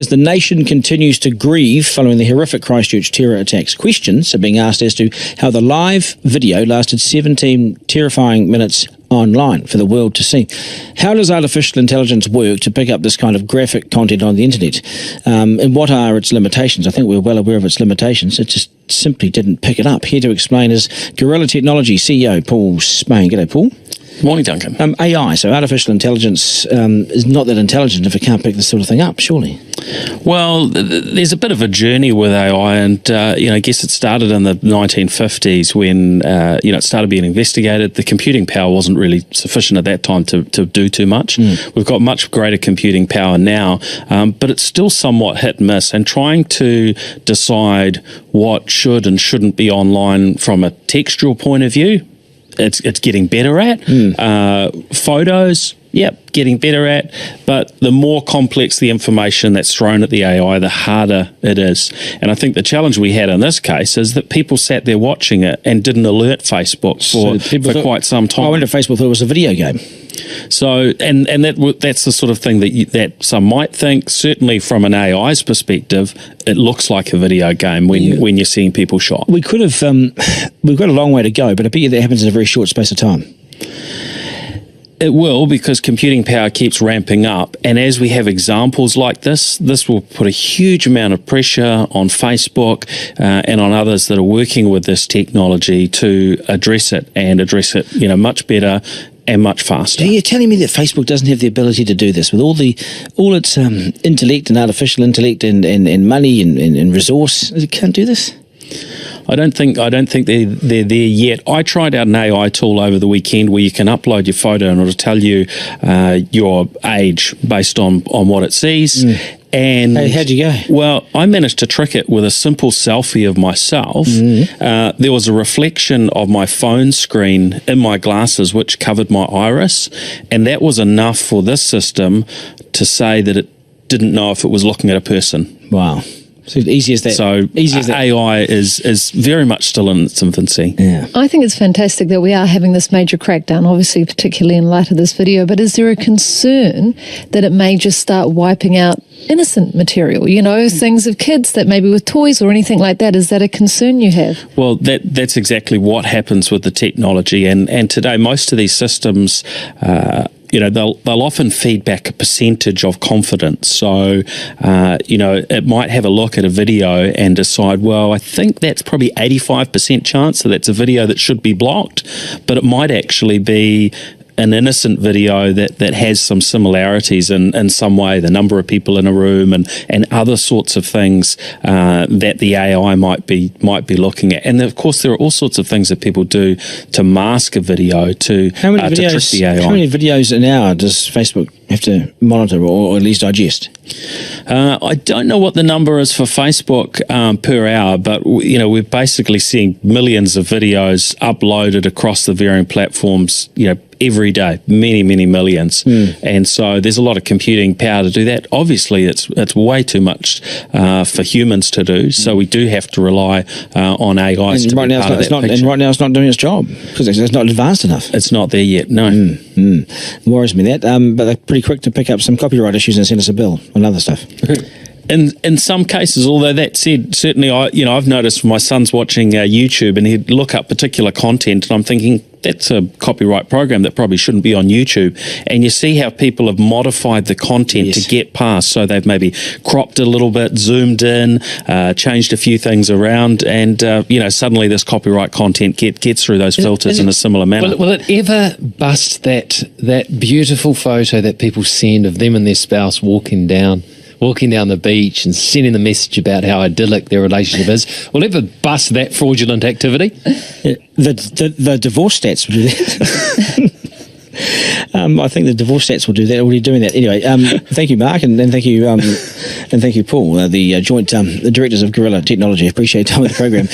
As the nation continues to grieve following the horrific Christchurch terror attacks, questions are being asked as to how the live video lasted 17 terrifying minutes online for the world to see. How does artificial intelligence work to pick up this kind of graphic content on the internet? And what are its limitations? I think we're well aware of its limitations. It just simply didn't pick it up. Here to explain is Gorilla Technology CEO Paul Spain. G'day, Paul. Morning, Duncan. AI, so artificial intelligence is not that intelligent if it can't pick this sort of thing up, surely. Well, there's a bit of a journey with AI, and I guess it started in the 1950s when it started being investigated. The computing power wasn't really sufficient at that time to do too much. We've got much greater computing power now, but it's still somewhat hit and miss. And trying to decide what should and shouldn't be online from a textual point of view, it's getting better at. Photos, getting better at, but the more complex the information that's thrown at the AI, the harder it is. And I think the challenge we had in this case is that people sat there watching it and didn't alert Facebook for quite some time. I wonder if Facebook thought it was a video game. So, and that's the sort of thing that some might think. Certainly from an AI's perspective, it looks like a video game when you're seeing people shot. We could have, we've got a long way to go, but I bet you that happens in a very short space of time. It will, because computing power keeps ramping up, and as we have examples like this will put a huge amount of pressure on Facebook and on others that are working with this technology to address it much better and much faster. So you're telling me that Facebook doesn't have the ability to do this with all its intellect and artificial intellect and money and resource? It can't do this? I don't think they're there yet. I tried out an AI tool over the weekend where you can upload your photo and it'll tell you your age based on what it sees. And how'd you go? Well, I managed to trick it with a simple selfie of myself. There was a reflection of my phone screen in my glasses, which covered my iris, and that was enough for this system to say that it didn't know if it was looking at a person. Wow. So easy as that. So AI is very much still in its infancy. Yeah. I think it's fantastic that we are having this major crackdown, obviously, particularly in light of this video. But is there a concern that it may just start wiping out innocent material? Things of kids that maybe with toys or anything like that. Is that a concern you have? Well, that's exactly what happens with the technology. And today, most of these systems, they'll often feed back a percentage of confidence. So, it might have a look at a video and decide, well, I think that's probably 85% chance that that's a video that should be blocked, but it might actually be an innocent video that has some similarities in some way, the number of people in a room and other sorts of things that the AI might be looking at. And of course, there are all sorts of things that people do to mask a video to trick the AI. How many videos an hour does Facebook have to monitor or at least digest? I don't know what the number is for Facebook per hour, but we're basically seeing millions of videos uploaded across the varying platforms, every day, many millions. And so there's a lot of computing power to do that. Obviously, it's way too much for humans to do, so we do have to rely on AIs to be part of that picture. And right now it's not doing its job because it's not advanced enough. It's not there yet, no. Worries me that, but they're pretty quick to pick up some copyright issues and send us a bill and other stuff. In some cases, although that said, certainly I've noticed my son's watching YouTube and he'd look up particular content and I'm thinking, that's a copyright program that probably shouldn't be on YouTube. And you see how people have modified the content to get past. So they've maybe cropped a little bit, zoomed in, changed a few things around, and suddenly this copyright content gets through those filters in a similar manner. Will it ever bust that beautiful photo that people send of them and their spouse walking down the beach and sending the message about how idyllic their relationship is? Will it ever bust that fraudulent activity? The divorce stats will do that. I think the divorce stats will do that. Already doing that. Anyway, thank you, Mark, and thank you, Paul, the joint the directors of Gorilla Technology. Appreciate time with the program.